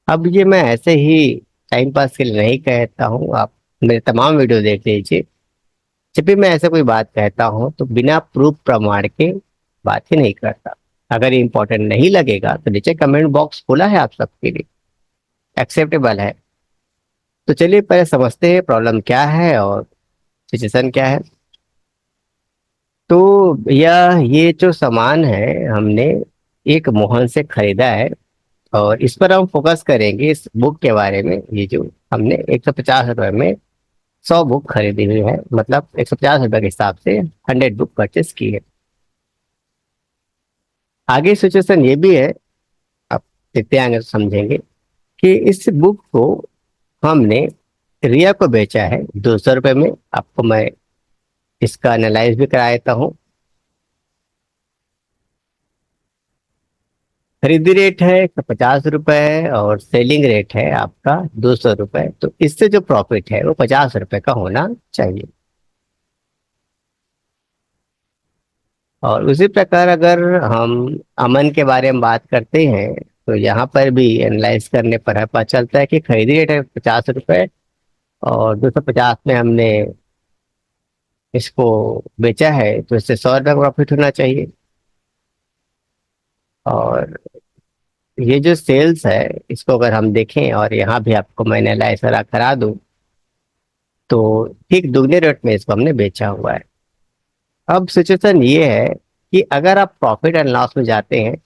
अब ये मैं ऐसे ही टाइम पास के लिए नहीं कहता हूँ। आप मेरे तमाम वीडियो देख लीजिए। जब भी मैं ऐसे कोई बात कहता हूँ तो बिना प्रूफ प्रमाण के बात ही नहीं करता। अगर ये इंपॉर्टेंट नहीं लगेगा तो नीचे कमेंट बॉक्स खुला है आप सबके लिए, एक्सेप्टेबल है। तो चलिए पहले समझते हैं प्रॉब्लम क्या है और सिचुएशन क्या है। तो भैया, ये जो सामान है हमने एक मोहन से खरीदा है और इस पर हम फोकस करेंगे इस बुक के बारे में। ये जो हमने 150 रुपये में 100 बुक खरीदी हुई है, मतलब 150 रुपये के हिसाब से 100 बुक परचेस की है। आगे सिचुएशन ये भी है, आप देखते आगे तो समझेंगे कि इस बुक को हमने रिया को बेचा है 200 रुपये में। आपको मैं इसका एनालाइज भी करा देता हूँ। खरीदी रेट है 150 रुपये और सेलिंग रेट है आपका 200 रुपये। तो इससे जो प्रॉफिट है वो 50 रुपये का होना चाहिए। और उसी प्रकार अगर हम अमन के बारे में बात करते हैं तो यहाँ पर भी एनालाइज करने पर है पता चलता है कि खरीदी रेट है 50 रुपये और 250 में हमने इसको बेचा है, तो इससे 100 रुपये प्रॉफिट होना चाहिए। और ये जो सेल्स है इसको अगर हम देखें और यहाँ भी आपको मैंने एनालाइज करा दूं तो ठीक दुगने रेट में इसको हमने बेचा हुआ है। अब सिचुएशन ये है कि अगर आप प्रॉफिट एंड लॉस में जाते हैं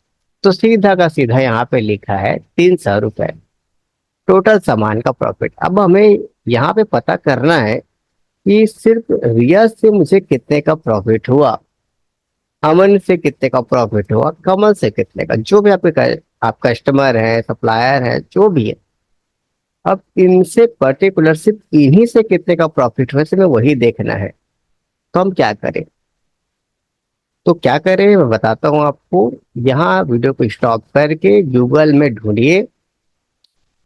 तो सीधा का सीधा यहाँ पे लिखा है 300 रुपये टोटल सामान का प्रॉफिट। अब हमें यहाँ पे पता करना है कि सिर्फ रिया से मुझे कितने का प्रॉफिट हुआ, अमन से कितने का प्रॉफिट हुआ, कमल से कितने का, जो भी आपके आप कस्टमर है, सप्लायर है, जो भी है। अब इनसे पर्टिकुलर सिर्फ इन्हीं से कितने का प्रॉफिट हुआ, सिर्फ वही देखना है। तो हम क्या करें? तो क्या करें मैं बताता हूँ आपको। यहाँ वीडियो को स्टॉप करके गूगल में ढूंढिए,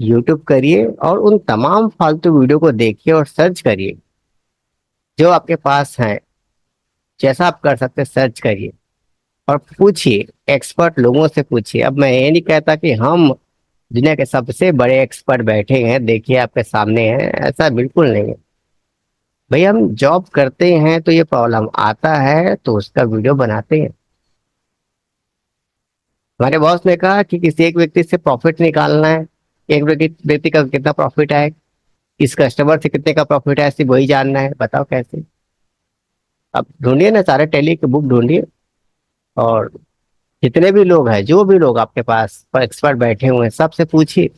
यूट्यूब करिए और उन तमाम फालतू वीडियो को देखिए और सर्च करिए जो आपके पास है। जैसा आप कर सकते हैं सर्च करिए और पूछिए, एक्सपर्ट लोगों से पूछिए। अब मैं ये नहीं कहता कि हम दुनिया के सबसे बड़े एक्सपर्ट बैठे हैं, देखिए आपके सामने हैं, ऐसा बिल्कुल नहीं है। भाई हम जॉब करते हैं तो ये प्रॉब्लम आता है तो उसका वीडियो बनाते हैं। हमारे बॉस ने कहा कि किसी एक व्यक्ति से प्रॉफिट निकालना है, एक व्यक्ति का कितना प्रॉफिट आए, इस कस्टमर से कितने का प्रॉफिट है, सिर्फ वही जानना है। बताओ कैसे? अब ढूंढिए ना, सारे टैली की बुक ढूंढिए और जितने भी लोग हैं, जो भी लोग आपके पास एक्सपर्ट बैठे हुए हैं, सबसे पूछिए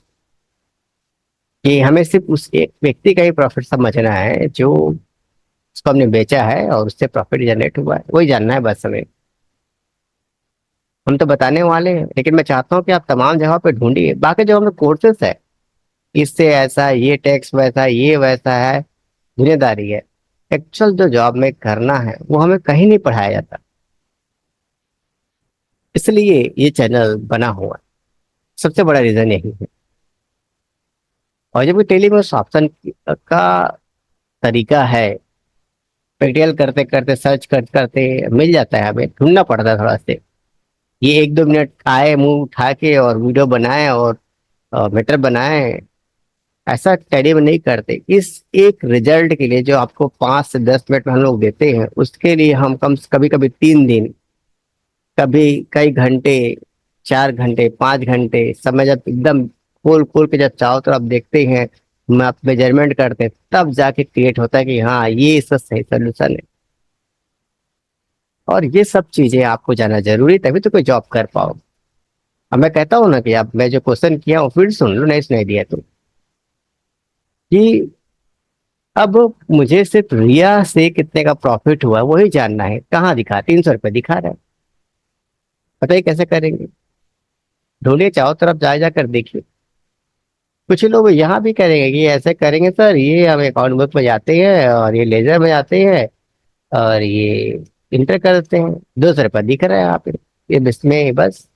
कि हमें सिर्फ उस एक व्यक्ति का ही प्रॉफिट समझना है जो उसको हमने बेचा है और उससे प्रॉफिट जनरेट हुआ है, वही जानना है बस हमें। हम तो बताने वाले हैं, लेकिन मैं चाहता हूँ कि आप तमाम जगह पे ढूंढिए। बाकी जो हमें कोर्सेस है, इससे ऐसा, ये टैक्स वैसा, ये वैसा है, दुनियादारी है। एक्चुअल जो जॉब में करना है वो हमें कहीं नहीं पढ़ाया जाता। इसलिए ये चैनल बना हुआ है, सबसे बड़ा रीजन यही है। और जब टेली में ऑप्शन का तरीका है, प्रैक्टिकल करते करते सर्च करते करते मिल जाता है, हमें ढूंढना पड़ता है थोड़ा से। ये 1-2 मिनट आए मुंह उठा के और वीडियो बनाए और मैटर बनाए, ऐसा टैली में नहीं करते। इस एक रिजल्ट के लिए जो आपको 5 से 10 मिनट में हम लोग देते हैं, उसके लिए हम कम कभी कभी 3 दिन, कभी कई घंटे, 4 घंटे, 5 घंटे समय, जब एकदम खोल खोल के जब चारों तरफ देखते हैं, मैप मेजरमेंट करते हैं, तब जाके क्रिएट होता है कि हाँ ये इसका सही सोल्यूशन है। और ये सब चीजें आपको जानना जरूरी, तभी तो कोई जॉब कर पाओ। अब मैं कहता हूँ ना कि अब मैं जो क्वेश्चन किया हूँ फिर सुन लो, नहीं सुनाई दिया तो, कि अब मुझे सिर्फ रिया से कितने का प्रॉफिट हुआ वही जानना है। कहाँ दिखा? 300 रुपये दिखा रहा है। बताइए कैसे करेंगे? ढूंढिए, चारों तरफ जा जाकर देखिए। कुछ लोग यहाँ भी करेंगे कि ऐसे करेंगे सर, ये हम अकाउंट बुक में जाते हैं और ये लेजर में जाते हैं और ये इंटर करते हैं, 200 रुपये दिख रहा है आप ये इसमें बस।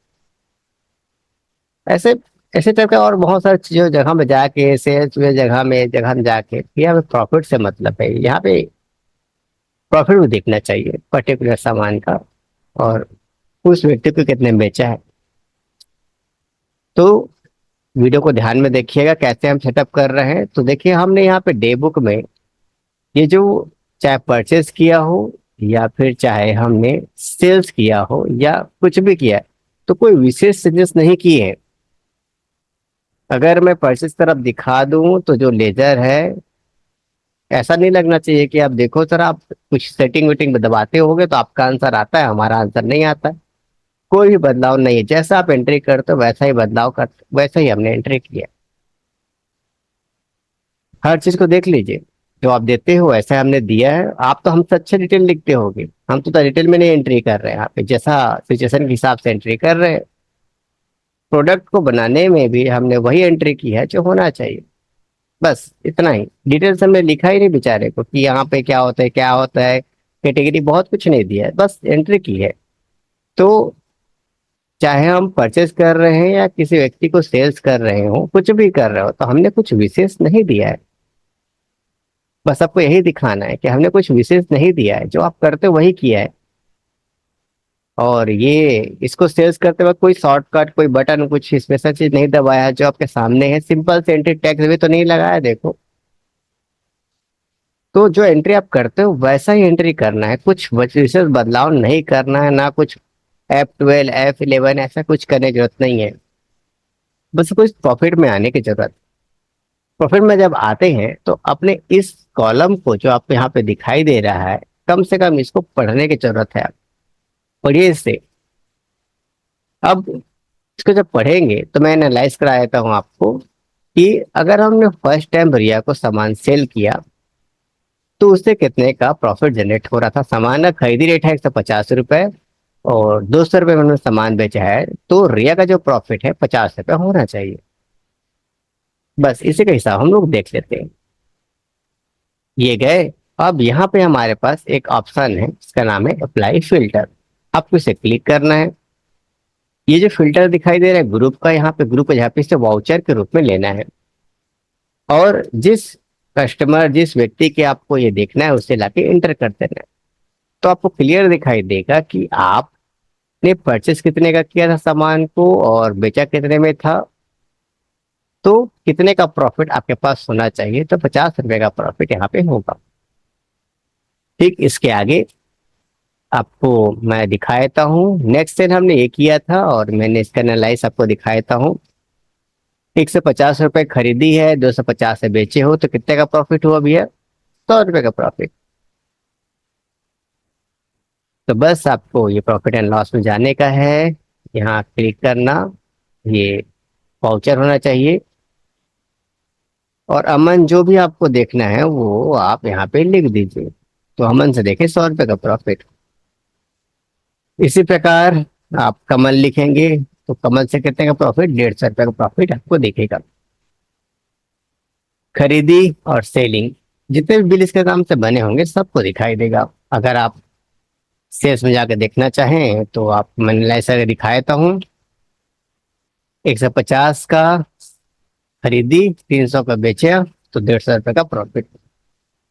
ऐसे ऐसे टाइप का और बहुत सारी चीजों जगह में जाके, सेल्स में जगह में जाके, ये हमें प्रॉफिट से मतलब है। यहाँ पे प्रॉफिट भी देखना चाहिए पर्टिकुलर सामान का और उस व्यक्ति को कितने में बेचा है। तो वीडियो को ध्यान में देखिएगा कैसे हम सेटअप कर रहे हैं। तो देखिए हमने यहाँ पे डे बुक में ये जो चाहे परचेस किया हो या फिर चाहे हमने सेल्स किया हो या कुछ भी किया है, तो कोई विशेष चेंजेस नहीं किए हैं। अगर मैं परचेस तरफ दिखा दूं तो जो लेजर है, ऐसा नहीं लगना चाहिए कि आप देखो सर आप कुछ सेटिंग वेटिंग दबाते होगे तो आपका आंसर आता है, हमारा आंसर नहीं आता है। कोई भी बदलाव नहीं है, जैसा आप एंट्री करते हो वैसा ही बदलाव करते, वैसा ही हमने एंट्री किया। हर चीज को देख लीजिए, जो आप देते हो ऐसा हमने दिया है। आप तो हमसे अच्छे डिटेल लिखते होगे, हम तो डिटेल में नहीं एंट्री कर रहे हैं, यहाँ पे जैसा सिचुएशन के हिसाब से एंट्री कर रहे हैं। प्रोडक्ट को बनाने में भी हमने वही एंट्री की है जो होना चाहिए, बस इतना ही। डिटेल्स हमने लिखा ही नहीं बेचारे को कि यहाँ पे क्या होता है क्या होता है, कैटेगरी बहुत कुछ नहीं दिया है, बस एंट्री की है। तो चाहे हम परचेस कर रहे हैं या किसी व्यक्ति को सेल्स कर रहे हो, कुछ भी कर रहे हो, तो हमने कुछ विशेष नहीं दिया है। बस आपको यही दिखाना है कि हमने कुछ विशेष नहीं दिया है, जो आप करते हो वही किया है। और ये इसको सेल्स करते वक्त कोई शॉर्टकट कोई बटन कुछ स्पेशल चीज नहीं दबाया है, जो आपके सामने है सिंपल से एंट्री टैक्स भी तो नहीं लगाया देखो। तो जो एंट्री आप करते हो वैसा ही एंट्री करना है, कुछ विशेष बदलाव नहीं करना है, ना कुछ F12 F11 ऐसा कुछ करने की जरूरत नहीं है। बस कुछ प्रॉफिट में आने की जरूरत। प्रॉफिट में जब आते हैं तो अपने इस कॉलम को जो आपको यहाँ पे दिखाई दे रहा है, कम से कम इसको पढ़ने की जरूरत है। आप पढ़िए इससे। अब इसको जब पढ़ेंगे तो मैं एनालाइज करा देता हूँ आपको कि अगर हमने फर्स्ट टाइम रिया को सामान सेल किया तो उससे कितने का प्रॉफिट जनरेट हो रहा था। सामान का खरीदी रेट है 150 रुपए और 200 रुपये में हमने सामान बेचा है, तो रिया का जो प्रॉफिट है 50 रुपये होना चाहिए। बस इसी का हिसाब हम लोग देख लेते हैं। ये गए। अब यहाँ पे हमारे पास एक ऑप्शन है, इसका नाम है अप्लाई फिल्टर। आपको इसे क्लिक करना है। ये जो फिल्टर दिखाई दे रहा है ग्रुप का, यहाँ पे ग्रुप यहाँ पे इसे वाउचर के रूप में लेना है। और जिस कस्टमर जिस व्यक्ति के आपको ये देखना है उसे लाके इंटर कर देना है। तो आपको क्लियर दिखाई देगा कि आपने परचेस कितने का किया था सामान को और बेचा कितने में था, तो कितने का प्रॉफिट आपके पास होना चाहिए। तो 50 रुपए का प्रॉफिट यहाँ पे होगा। ठीक इसके आगे आपको मैं दिखा देता हूँ। नेक्स्ट सेल हमने ये किया था और मैंने इसका एनालाइज आपको दिखा देता हूँ। 150 रुपए खरीदी है, 250 से बेचे हो, तो कितने का प्रॉफिट हुआ भैया? 100 रुपए का प्रॉफिट। तो बस आपको ये प्रॉफिट एंड लॉस में जाने का है, यहाँ क्लिक करना। ये वाउचर होना चाहिए और अमन जो भी आपको देखना है वो आप यहाँ पे लिख दीजिए। तो अमन से देखें 100 रुपए का प्रॉफिट। इसी प्रकार आप कमल लिखेंगे तो कमल से कितने का प्रॉफिट? 150 रुपए का प्रॉफिट आपको दिखेगा। खरीदी और सेलिंग जितने भी बिल इसके नाम से बने होंगे सबको दिखाई देगा। अगर आप सेल्स में जाकर देखना चाहें तो आप मैंने ऐसा दिखाता हूँ। 150 का खरीदी, 300 का बेचा, तो 150 रुपए का प्रॉफिट।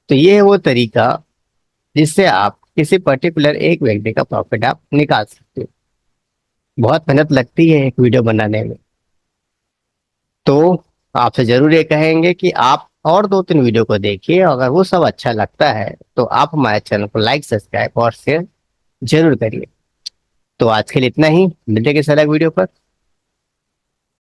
तो ये है वो तरीका जिससे आप किसी पर्टिकुलर एक व्यक्ति का प्रॉफिट आप निकाल सकते हो। बहुत मेहनत लगती है एक वीडियो बनाने में। तो आपसे जरूर ये कहेंगे कि आप और 2-3 वीडियो को देखिए, अगर वो सब अच्छा लगता है तो आप हमारे चैनल को लाइक सब्सक्राइब और शेयर जरूर करिए। तो आज के लिए इतना ही, मिलते हैं किसी अलग वीडियो पर।